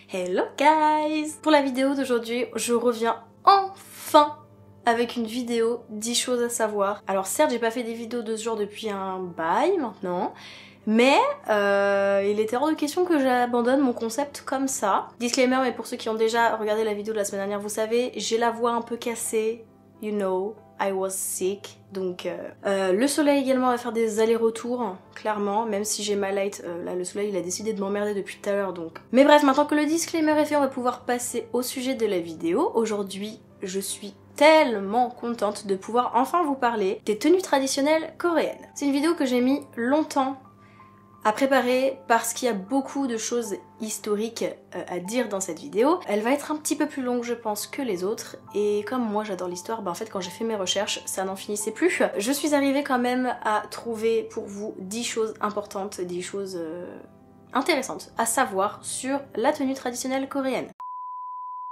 Hello guys! Pour la vidéo d'aujourd'hui, je reviens enfin avec une vidéo 10 choses à savoir. Alors certes, j'ai pas fait des vidéos de ce genre depuis un bail maintenant, mais il était hors de question que j'abandonne mon concept comme ça. Disclaimer, mais pour ceux qui ont déjà regardé la vidéo de la semaine dernière, vous savez, j'ai la voix un peu cassée, you know, I was sick. Donc le soleil également va faire des allers-retours, clairement, même si j'ai ma light, là le soleil il a décidé de m'emmerder depuis tout à l'heure donc. Mais bref, maintenant que le disclaimer est fait, on va pouvoir passer au sujet de la vidéo. Aujourd'hui, je suis tellement contente de pouvoir enfin vous parler des tenues traditionnelles coréennes. C'est une vidéo que j'ai mis longtemps à préparer parce qu'il y a beaucoup de choses historiques à dire dans cette vidéo. Elle va être un petit peu plus longue je pense que les autres et comme moi j'adore l'histoire, en fait quand j'ai fait mes recherches ça n'en finissait plus. Je suis arrivée quand même à trouver pour vous 10 choses importantes, 10 choses intéressantes à savoir sur la tenue traditionnelle coréenne.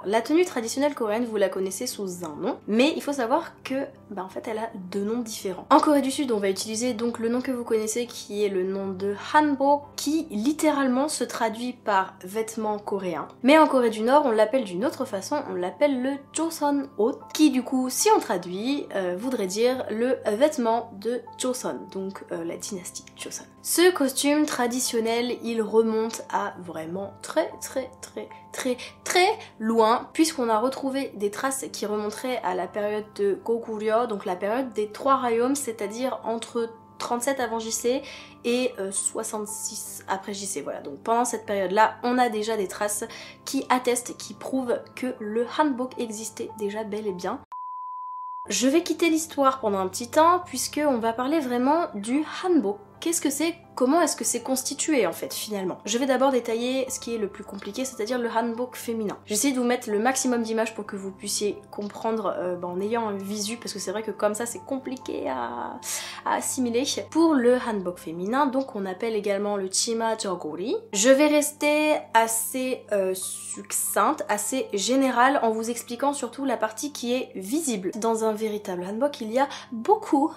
La tenue traditionnelle coréenne, vous la connaissez sous un nom, mais il faut savoir que, en fait, elle a deux noms différents. En Corée du Sud, on va utiliser donc le nom que vous connaissez qui est le nom de hanbok, qui littéralement se traduit par vêtements coréens. Mais en Corée du Nord, on l'appelle d'une autre façon, on l'appelle le Joseon-ot, qui du coup, si on traduit, voudrait dire le vêtement de Joseon, donc la dynastie Joseon. Ce costume traditionnel, il remonte à vraiment très loin, puisqu'on a retrouvé des traces qui remonteraient à la période de Goguryeo, donc la période des trois royaumes, c'est-à-dire entre 37 avant JC et 66 après JC, voilà. Donc pendant cette période-là, on a déjà des traces qui attestent, qui prouvent que le hanbok existait déjà bel et bien. Je vais quitter l'histoire pendant un petit temps, puisqu'on va parler vraiment du hanbok. Qu'est-ce que c'est? Comment est-ce que c'est constitué en fait finalement? Je vais d'abord détailler ce qui est le plus compliqué, c'est-à-dire le hanbok féminin. J'essaie de vous mettre le maximum d'images pour que vous puissiez comprendre en ayant un visu, parce que c'est vrai que comme ça c'est compliqué à assimiler. Pour le hanbok féminin, donc on appelle également le chima jogori. Je vais rester assez succincte, assez générale en vous expliquant surtout la partie qui est visible. Dans un véritable hanbok, il y a beaucoup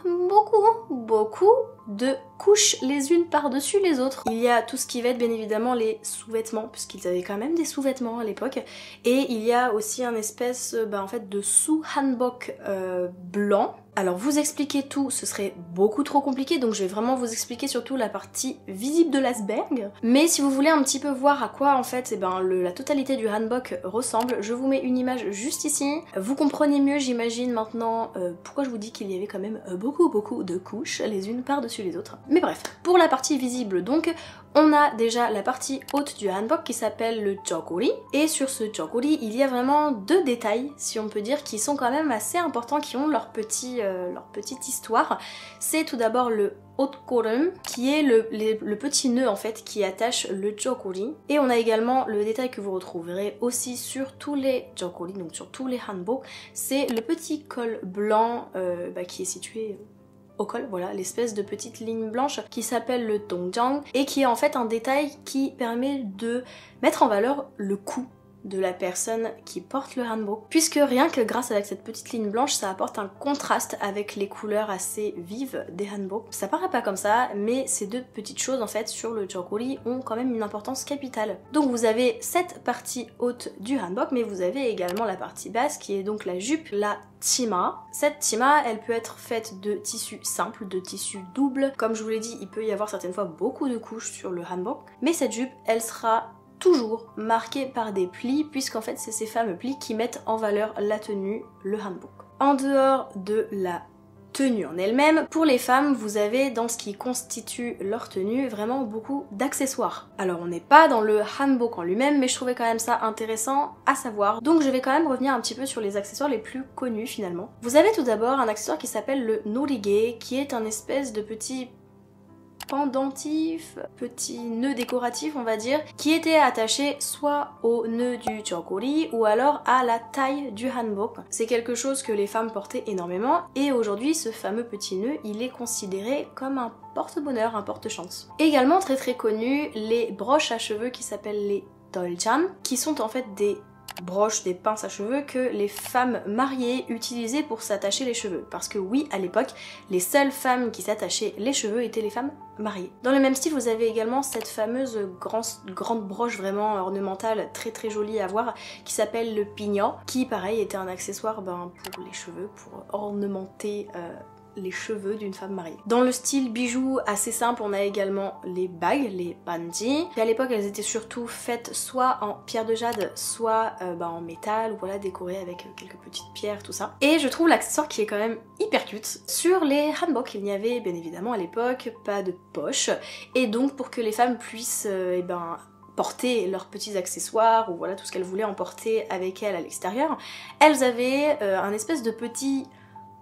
de couches les unes par-dessus les autres. Il y a tout ce qui va être bien évidemment les sous-vêtements, puisqu'ils avaient quand même des sous-vêtements à l'époque, et il y a aussi un espèce en fait de sous-hanbok blanc. Alors vous expliquer tout, ce serait beaucoup trop compliqué, donc je vais vraiment vous expliquer surtout la partie visible de l'iceberg. Mais si vous voulez un petit peu voir à quoi en fait la totalité du hanbok ressemble, je vous mets une image juste ici. Vous comprenez mieux j'imagine maintenant pourquoi je vous dis qu'il y avait quand même beaucoup de couches les unes par-dessus les autres. Mais bref, pour la partie visible donc, on a déjà la partie haute du hanbok qui s'appelle le jogori, et sur ce jogori il y a vraiment deux détails si on peut dire qui sont quand même assez importants, qui ont leur petite histoire. C'est tout d'abord le hotgorum qui est le petit nœud en fait qui attache le jogori, et on a également le détail que vous retrouverez aussi sur tous les jogori, donc sur tous les hanbok, c'est le petit col blanc qui est situé au col, voilà, l'espèce de petite ligne blanche qui s'appelle le dongjang et qui est en fait un détail qui permet de mettre en valeur le cou de la personne qui porte le hanbok, puisque rien que grâce à cette petite ligne blanche ça apporte un contraste avec les couleurs assez vives des hanbok. Ça paraît pas comme ça, mais ces deux petites choses en fait sur le jogori ont quand même une importance capitale. Donc vous avez cette partie haute du hanbok, mais vous avez également la partie basse qui est donc la jupe, la chima. Cette chima, elle peut être faite de tissu simple, de tissu double. Comme je vous l'ai dit, il peut y avoir certaines fois beaucoup de couches sur le hanbok, mais cette jupe, elle sera toujours marquée par des plis, puisqu'en fait c'est ces fameux plis qui mettent en valeur la tenue, le hanbok. En dehors de la tenue en elle-même, pour les femmes, vous avez dans ce qui constitue leur tenue vraiment beaucoup d'accessoires. Alors on n'est pas dans le hanbok en lui-même, mais je trouvais quand même ça intéressant à savoir, donc je vais quand même revenir un petit peu sur les accessoires les plus connus finalement. Vous avez tout d'abord un accessoire qui s'appelle le norige, qui est un espèce de petit pendentif, petit nœud décoratif on va dire, qui était attaché soit au nœud du jogori ou alors à la taille du hanbok. C'est quelque chose que les femmes portaient énormément, et aujourd'hui ce fameux petit nœud il est considéré comme un porte-bonheur, un porte-chance. Également très connu, les broches à cheveux qui s'appellent les doljam, qui sont en fait des broches, des pinces à cheveux que les femmes mariées utilisaient pour s'attacher les cheveux. Parce que oui, à l'époque, les seules femmes qui s'attachaient les cheveux étaient les femmes mariées. Dans le même style, vous avez également cette fameuse grande broche vraiment ornementale, très très jolie à voir, qui s'appelle le pignon, qui pareil était un accessoire pour les cheveux, pour ornementer les cheveux d'une femme mariée. Dans le style bijoux assez simple, on a également les bagues, les banji. Et à l'époque, elles étaient surtout faites soit en pierre de jade, soit en métal, ou voilà, décorées avec quelques petites pierres, tout ça. Et je trouve l'accessoire qui est quand même hyper cute. Sur les hanbok, il n'y avait bien évidemment à l'époque pas de poche, et donc pour que les femmes puissent porter leurs petits accessoires, ou voilà tout ce qu'elles voulaient emporter avec elles à l'extérieur, elles avaient un espèce de petit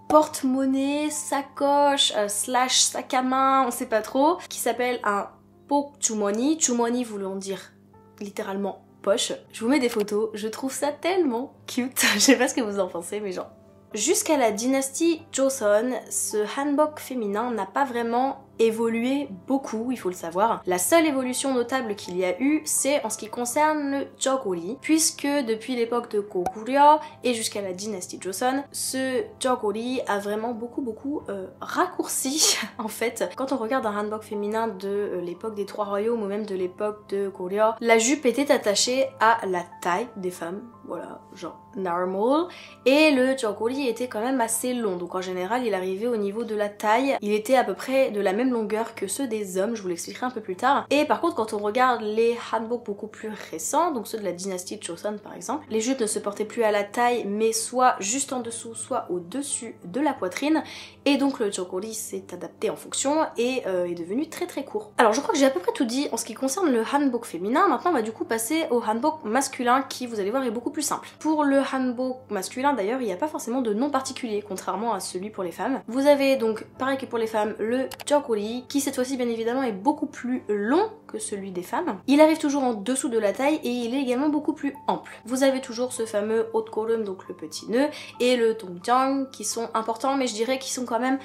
porte-monnaie, sacoche, slash sac à main, on sait pas trop, qui s'appelle un pok chumoni. Chumoni voulant dire littéralement poche. Je vous mets des photos, je trouve ça tellement cute. Je sais pas ce que vous en pensez, mais genre. Jusqu'à la dynastie Joseon, ce hanbok féminin n'a pas vraiment évolué beaucoup, il faut le savoir. La seule évolution notable qu'il y a eu, c'est en ce qui concerne le jogori, puisque depuis l'époque de Goguryeo et jusqu'à la dynastie Joseon, ce jogori a vraiment beaucoup raccourci en fait. Quand on regarde un hanbok féminin de l'époque des Trois Royaumes ou même de l'époque de Goryeo, la jupe était attachée à la taille des femmes, voilà, genre normal, et le jogori était quand même assez long, donc en général il arrivait au niveau de la taille, il était à peu près de la même longueur que ceux des hommes, je vous l'expliquerai un peu plus tard. Et par contre quand on regarde les hanbok beaucoup plus récents, donc ceux de la dynastie Joseon par exemple, les jupes ne se portaient plus à la taille mais soit juste en dessous, soit au-dessus de la poitrine, et donc le jogori s'est adapté en fonction et est devenu très court. Alors je crois que j'ai à peu près tout dit en ce qui concerne le hanbok féminin. Maintenant on va du coup passer au hanbok masculin qui, vous allez voir, est beaucoup plus simple. Pour le hanbok masculin d'ailleurs, il n'y a pas forcément de nom particulier, contrairement à celui pour les femmes. Vous avez donc, pareil que pour les femmes, le jogori, qui cette fois-ci bien évidemment est beaucoup plus long que celui des femmes. Il arrive toujours en dessous de la taille et il est également beaucoup plus ample. Vous avez toujours ce fameux haut-korum, donc le petit nœud, et le dongjang qui sont importants, mais je dirais qu'ils sont quand même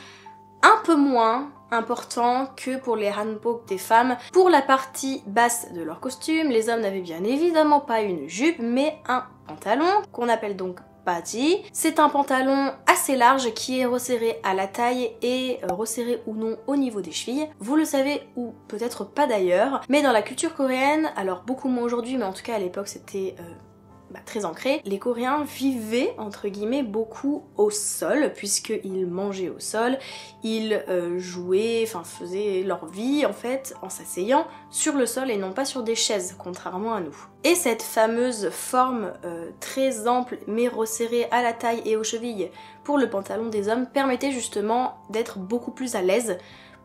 un peu moins importants que pour les hanbok des femmes. Pour la partie basse de leur costume, les hommes n'avaient bien évidemment pas une jupe, mais un pantalon, qu'on appelle donc baji. C'est un pantalon assez large qui est resserré à la taille et resserré ou non au niveau des chevilles. Vous le savez ou peut-être pas d'ailleurs, mais dans la culture coréenne, alors beaucoup moins aujourd'hui, mais en tout cas à l'époque c'était très ancré, les Coréens vivaient entre guillemets beaucoup au sol, puisqu'ils mangeaient au sol, ils jouaient, enfin faisaient leur vie en fait en s'asseyant sur le sol et non pas sur des chaises, contrairement à nous. Et cette fameuse forme très ample mais resserrée à la taille et aux chevilles pour le pantalon des hommes permettait justement d'être beaucoup plus à l'aise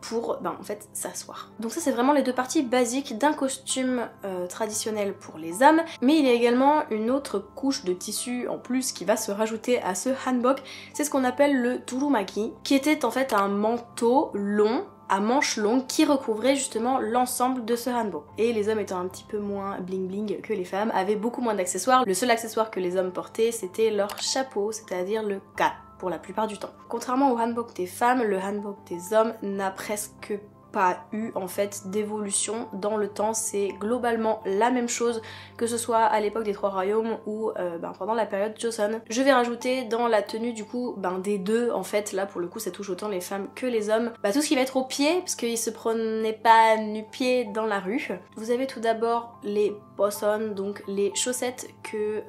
pour en fait s'asseoir. Donc ça c'est vraiment les deux parties basiques d'un costume traditionnel pour les hommes, mais il y a également une autre couche de tissu en plus qui va se rajouter à ce hanbok, c'est ce qu'on appelle le turumaki, qui était en fait un manteau long à manches longues qui recouvrait justement l'ensemble de ce hanbok. Et les hommes étant un petit peu moins bling bling que les femmes, avaient beaucoup moins d'accessoires. Le seul accessoire que les hommes portaient c'était leur chapeau, c'est-à-dire le ka pour la plupart du temps. Contrairement au hanbok des femmes, le hanbok des hommes n'a presque pas eu en fait d'évolution dans le temps, c'est globalement la même chose que ce soit à l'époque des Trois Royaumes ou pendant la période Joseon. Je vais rajouter dans la tenue du coup des deux en fait, là pour le coup ça touche autant les femmes que les hommes, tout ce qui va être au pied parce qu'ils se prenaient pas nu-pieds dans la rue. Vous avez tout d'abord les boson, donc les chaussettes que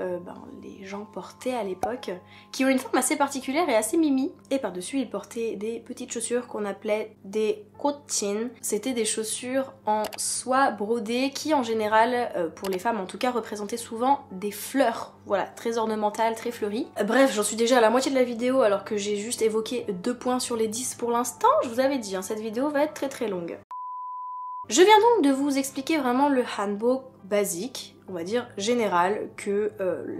les gens portaient à l'époque, qui ont une forme assez particulière et assez mimi, et par-dessus ils portaient des petites chaussures qu'on appelait des kochin. C'était des chaussures en soie brodée qui en général, pour les femmes en tout cas, représentaient souvent des fleurs, voilà, très ornementales, très fleuries. Bref, j'en suis déjà à la moitié de la vidéo alors que j'ai juste évoqué 2 points sur les 10 pour l'instant. Je vous avais dit, cette vidéo va être très longue. Je viens donc de vous expliquer vraiment le hanbok basique, on va dire général, que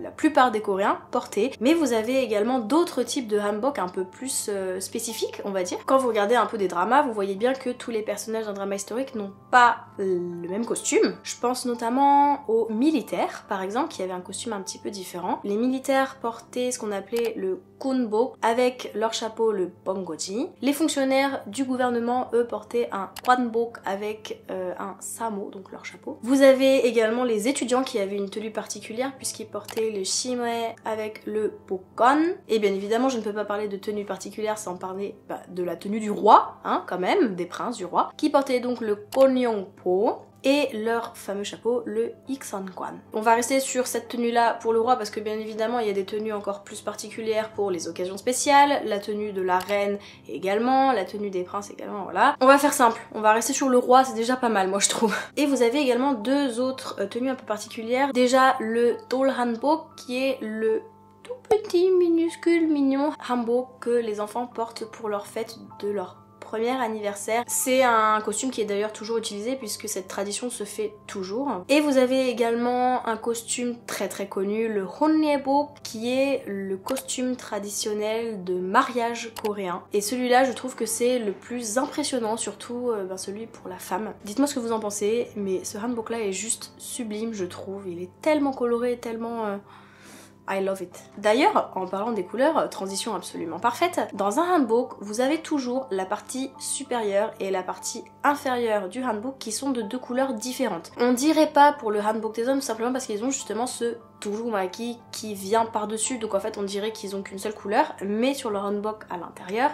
la plupart des Coréens portaient, mais vous avez également d'autres types de hanbok un peu plus spécifiques, on va dire. Quand vous regardez un peu des dramas, vous voyez bien que tous les personnages d'un drama historique n'ont pas le même costume. Je pense notamment aux militaires, par exemple, qui avaient un costume un petit peu différent. Les militaires portaient ce qu'on appelait le kunbok, avec leur chapeau le bongoji. Les fonctionnaires du gouvernement, eux, portaient un hwanbok avec un samo, donc leur chapeau. Vous avez également les étudiants gens qui avaient une tenue particulière puisqu'ils portaient le chimay avec le bokon. Et bien évidemment, je ne peux pas parler de tenue particulière sans parler de la tenue du roi, hein, quand même, des princes, du roi, qui portaient donc le konyongpo et leur fameux chapeau, le iksankwan. On va rester sur cette tenue-là pour le roi parce que bien évidemment, il y a des tenues encore plus particulières pour les occasions spéciales, la tenue de la reine également, la tenue des princes également, voilà. On va faire simple, on va rester sur le roi, c'est déjà pas mal, moi je trouve. Et vous avez également deux autres tenues un peu particulières. Déjà, le Dol Hanbok, qui est le tout petit, minuscule, mignon hanbok que les enfants portent pour leur fête de leur premier anniversaire. C'est un costume qui est d'ailleurs toujours utilisé puisque cette tradition se fait toujours. Et vous avez également un costume très très connu, le Honnyebok, qui est le costume traditionnel de mariage coréen. Et celui-là, je trouve que c'est le plus impressionnant, surtout celui pour la femme. Dites-moi ce que vous en pensez, mais ce hanbok là est juste sublime, je trouve. Il est tellement coloré, tellement... I love it. D'ailleurs, en parlant des couleurs, transition absolument parfaite, dans un hanbok, vous avez toujours la partie supérieure et la partie inférieure du hanbok qui sont de deux couleurs différentes. On dirait pas pour le hanbok des hommes simplement parce qu'ils ont justement ce turumaki qui vient par-dessus, donc en fait on dirait qu'ils ont qu'une seule couleur, mais sur le hanbok à l'intérieur,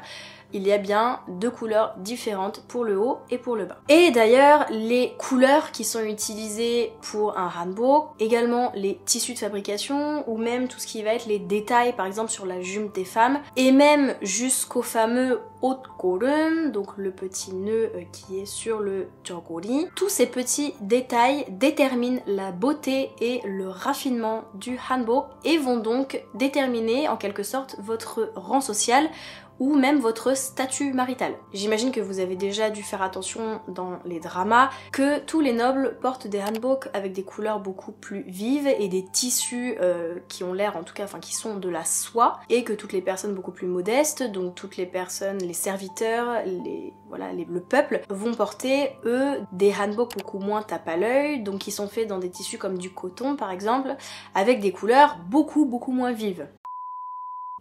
il y a bien deux couleurs différentes pour le haut et pour le bas. Et d'ailleurs, les couleurs qui sont utilisées pour un hanbok, également les tissus de fabrication ou même tout ce qui va être les détails par exemple sur la jupe des femmes et même jusqu'au fameux otgoreum, donc le petit nœud qui est sur le jogori. Tous ces petits détails déterminent la beauté et le raffinement du hanbok et vont donc déterminer en quelque sorte votre rang social ou même votre statut marital. J'imagine que vous avez déjà dû faire attention dans les dramas que tous les nobles portent des hanbok avec des couleurs beaucoup plus vives et des tissus qui ont l'air en tout cas, enfin qui sont de la soie, et que toutes les personnes beaucoup plus modestes, donc toutes les personnes, les serviteurs, le peuple, vont porter eux des hanbok beaucoup moins tape à l'œil, donc qui sont faits dans des tissus comme du coton par exemple, avec des couleurs beaucoup moins vives.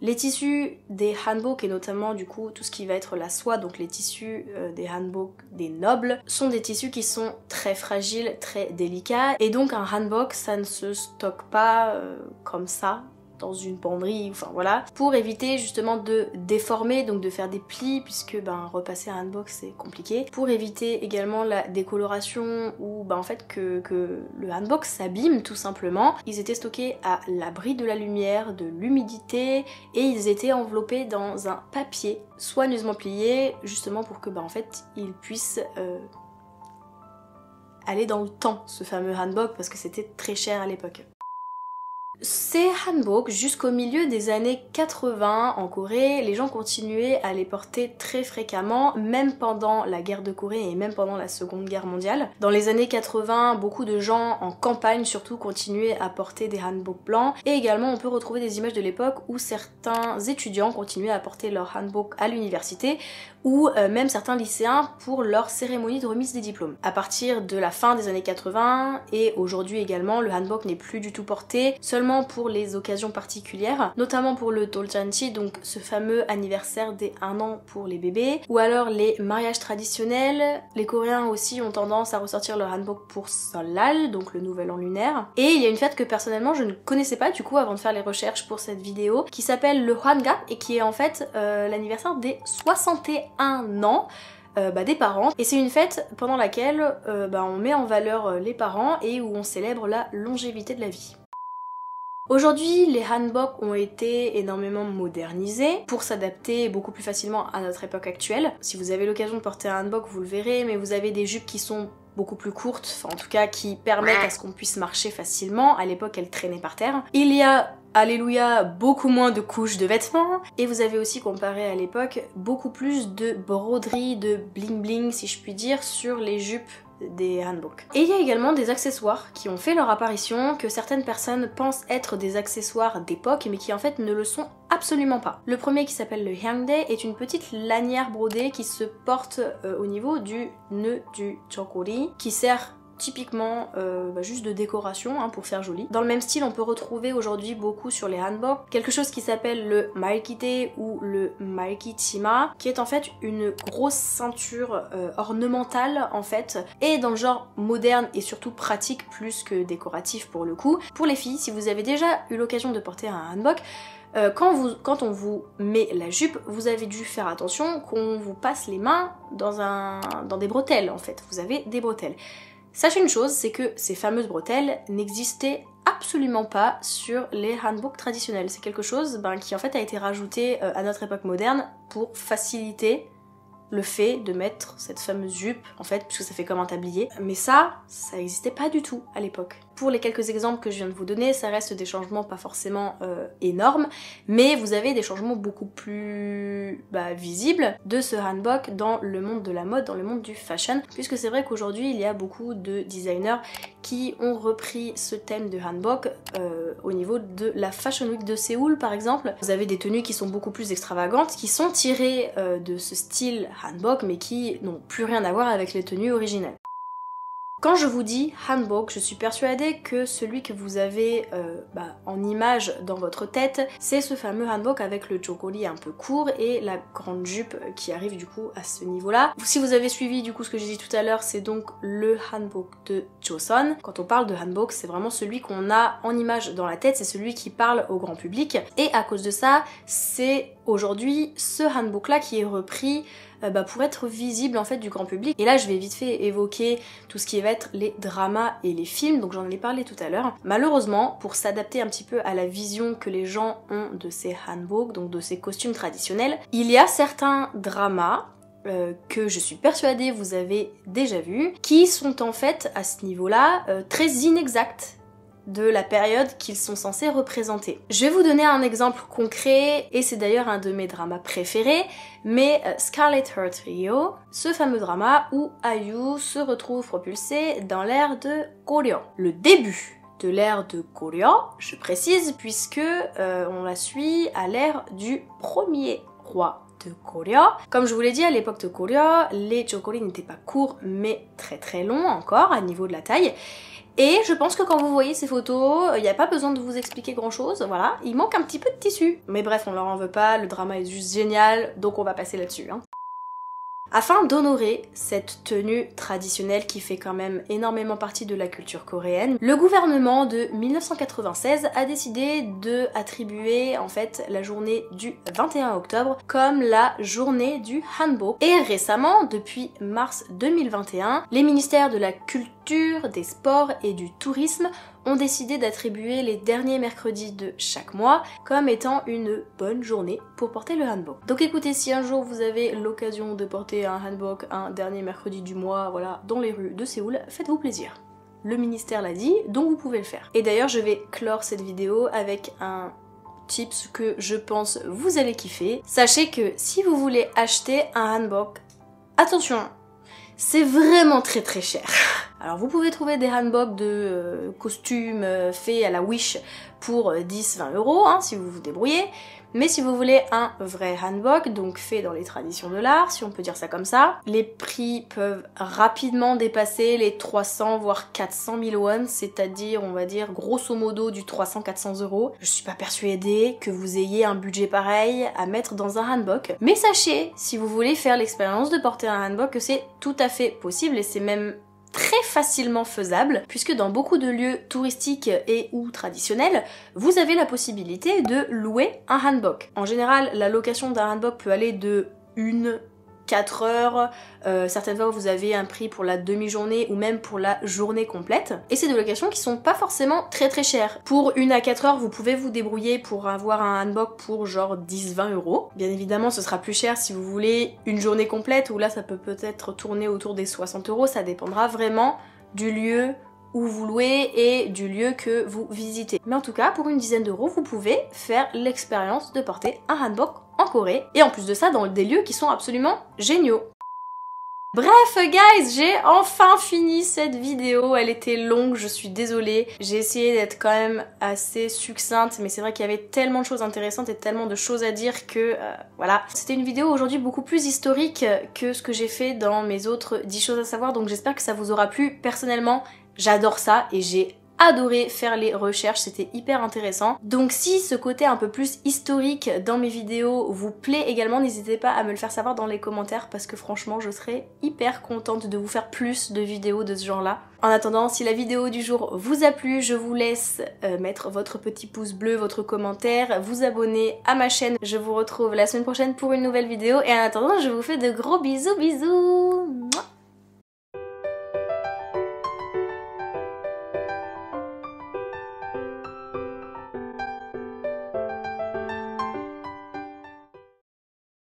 Les tissus des hanbok et notamment du coup tout ce qui va être la soie, donc les tissus des hanbok des nobles, sont des tissus qui sont très fragiles, très délicats, et donc un hanbok ça ne se stocke pas comme ça dans une penderie, enfin voilà, pour éviter justement de déformer, donc de faire des plis, puisque repasser un hanbok c'est compliqué, pour éviter également la décoloration ou en fait que le hanbok s'abîme tout simplement. Ils étaient stockés à l'abri de la lumière, de l'humidité, et ils étaient enveloppés dans un papier soigneusement plié, justement pour que en fait ils puissent aller dans le temps, ce fameux hanbok, parce que c'était très cher à l'époque. Ces hanbok, jusqu'au milieu des années 80 en Corée, les gens continuaient à les porter très fréquemment, même pendant la guerre de Corée et même pendant la Seconde Guerre mondiale. Dans les années 80, beaucoup de gens en campagne surtout continuaient à porter des hanbok blancs, et également on peut retrouver des images de l'époque où certains étudiants continuaient à porter leur hanbok à l'université, ou même certains lycéens pour leur cérémonie de remise des diplômes. À partir de la fin des années 80 et aujourd'hui également, le hanbok n'est plus du tout porté, seulement pour les occasions particulières, notamment pour le doljanchi, donc ce fameux anniversaire des 1 an pour les bébés, ou alors les mariages traditionnels. Les Coréens aussi ont tendance à ressortir leur hanbok pour Seollal, donc le nouvel an lunaire. Et il y a une fête que personnellement je ne connaissais pas du coup avant de faire les recherches pour cette vidéo, qui s'appelle le Hwangap et qui est en fait l'anniversaire des 61 ans des parents, et c'est une fête pendant laquelle on met en valeur les parents et où on célèbre la longévité de la vie. Aujourd'hui, les hanbok ont été énormément modernisés pour s'adapter beaucoup plus facilement à notre époque actuelle. Si vous avez l'occasion de porter un hanbok, vous le verrez, mais vous avez des jupes qui sont beaucoup plus courtes, enfin en tout cas qui permettent à ce qu'on puisse marcher facilement. À l'époque, elles traînaient par terre. Il y a, alléluia, beaucoup moins de couches de vêtements, et vous avez aussi, comparé à l'époque, beaucoup plus de broderies, de bling bling si je puis dire, sur les jupes des hanbok. Et il y a également des accessoires qui ont fait leur apparition, que certaines personnes pensent être des accessoires d'époque, mais qui en fait ne le sont absolument pas. Le premier, qui s'appelle le hyangdae, est une petite lanière brodée qui se porte au niveau du nœud du jogori, qui sert typiquement juste de décoration hein, pour faire joli. Dans le même style, on peut retrouver aujourd'hui beaucoup sur les hanbok quelque chose qui s'appelle le maekite ou le maekichima, qui est en fait une grosse ceinture ornementale en fait, et dans le genre moderne et surtout pratique plus que décoratif pour le coup. Pour les filles, si vous avez déjà eu l'occasion de porter un hanbok, quand on vous met la jupe, vous avez dû faire attention qu'on vous passe les mains dans des bretelles en fait. Vous avez des bretelles. Sachez une chose, c'est que ces fameuses bretelles n'existaient absolument pas sur les hanbok traditionnels. C'est quelque chose qui en fait a été rajouté à notre époque moderne pour faciliter le fait de mettre cette fameuse jupe, en fait, puisque ça fait comme un tablier. Mais ça n'existait pas du tout à l'époque. Pour les quelques exemples que je viens de vous donner, ça reste des changements pas forcément énormes, mais vous avez des changements beaucoup plus visibles de ce hanbok dans le monde de la mode, dans le monde du fashion, puisque c'est vrai qu'aujourd'hui il y a beaucoup de designers qui ont repris ce thème de hanbok au niveau de la Fashion Week de Séoul par exemple. Vous avez des tenues qui sont beaucoup plus extravagantes, qui sont tirées de ce style hanbok, mais qui n'ont plus rien à voir avec les tenues originales. Quand je vous dis hanbok, je suis persuadée que celui que vous avez en image dans votre tête, c'est ce fameux hanbok avec le chokoli un peu court et la grande jupe qui arrive du coup à ce niveau-là. Si vous avez suivi du coup ce que j'ai dit tout à l'heure, c'est donc le hanbok de Joseon. Quand on parle de hanbok, c'est vraiment celui qu'on a en image dans la tête, c'est celui qui parle au grand public. Et à cause de ça, c'est aujourd'hui ce hanbok là qui est repris pour être visible en fait du grand public. Et là je vais vite fait évoquer tout ce qui va être les dramas et les films, donc j'en ai parlé tout à l'heure. Malheureusement, pour s'adapter un petit peu à la vision que les gens ont de ces hanbok, donc de ces costumes traditionnels, il y a certains dramas que je suis persuadée vous avez déjà vus, qui sont en fait à ce niveau-là très inexacts de la période qu'ils sont censés représenter. Je vais vous donner un exemple concret, et c'est d'ailleurs un de mes dramas préférés, mais Scarlet Heart Rio, ce fameux drama où IU se retrouve propulsée dans l'ère de Goryeo. Le début de l'ère de Goryeo, je précise, puisque on la suit à l'ère du premier roi de Goryeo. Comme je vous l'ai dit, à l'époque de Goryeo, les chokori n'étaient pas courts, mais très très longs encore, à niveau de la taille. Et je pense que quand vous voyez ces photos, il n'y a pas besoin de vous expliquer grand chose, voilà, il manque un petit peu de tissu. Mais bref, on leur en veut pas, le drama est juste génial, donc on va passer là-dessus. Afin d'honorer cette tenue traditionnelle qui fait quand même énormément partie de la culture coréenne, le gouvernement de 1996 a décidé de attribuer en fait la journée du 21 octobre comme la journée du hanbok. Et récemment, depuis mars 2021, les ministères de la culture, des sports et du tourisme ont décidé d'attribuer les derniers mercredis de chaque mois comme étant une bonne journée pour porter le hanbok. Donc écoutez, si un jour vous avez l'occasion de porter un hanbok un dernier mercredi du mois, voilà, dans les rues de Séoul, faites-vous plaisir. Le ministère l'a dit, donc vous pouvez le faire. Et d'ailleurs, je vais clore cette vidéo avec un tips que je pense vous allez kiffer. Sachez que si vous voulez acheter un hanbok, attention, c'est vraiment très très cher. Alors vous pouvez trouver des hanbok de costumes faits à la Wish pour 10-20 euros si vous vous débrouillez, mais si vous voulez un vrai hanbok, donc fait dans les traditions de l'art, si on peut dire ça comme ça, les prix peuvent rapidement dépasser les 300 voire 400 000 won, c'est-à-dire on va dire grosso modo du 300-400 euros. Je suis pas persuadée que vous ayez un budget pareil à mettre dans un hanbok, mais sachez, si vous voulez faire l'expérience de porter un hanbok, que c'est tout à fait possible et c'est même très facilement faisable, puisque dans beaucoup de lieux touristiques et ou traditionnels, vous avez la possibilité de louer un hanbok. En général, la location d'un hanbok peut aller de 4 heures, certaines fois vous avez un prix pour la demi-journée ou même pour la journée complète, et c'est des locations qui sont pas forcément très très chères. Pour 1 à 4 heures, vous pouvez vous débrouiller pour avoir un hanbok pour genre 10-20 euros. Bien évidemment, ce sera plus cher si vous voulez une journée complète, où là ça peut peut-être tourner autour des 60 euros, ça dépendra vraiment du lieu où vous louez et du lieu que vous visitez. Mais en tout cas, pour une dizaine d'euros, vous pouvez faire l'expérience de porter un hanbok en Corée, et en plus de ça dans des lieux qui sont absolument géniaux. Bref guys, j'ai enfin fini cette vidéo, elle était longue, je suis désolée. J'ai essayé d'être quand même assez succincte, mais c'est vrai qu'il y avait tellement de choses intéressantes et tellement de choses à dire que voilà. C'était une vidéo aujourd'hui beaucoup plus historique que ce que j'ai fait dans mes autres 10 choses à savoir, donc j'espère que ça vous aura plu. Personnellement, j'adore ça et j'ai adoré faire les recherches, c'était hyper intéressant. Donc si ce côté un peu plus historique dans mes vidéos vous plaît également, n'hésitez pas à me le faire savoir dans les commentaires parce que franchement je serais hyper contente de vous faire plus de vidéos de ce genre là. En attendant, si la vidéo du jour vous a plu, je vous laisse mettre votre petit pouce bleu, votre commentaire, vous abonner à ma chaîne. Je vous retrouve la semaine prochaine pour une nouvelle vidéo et en attendant je vous fais de gros bisous.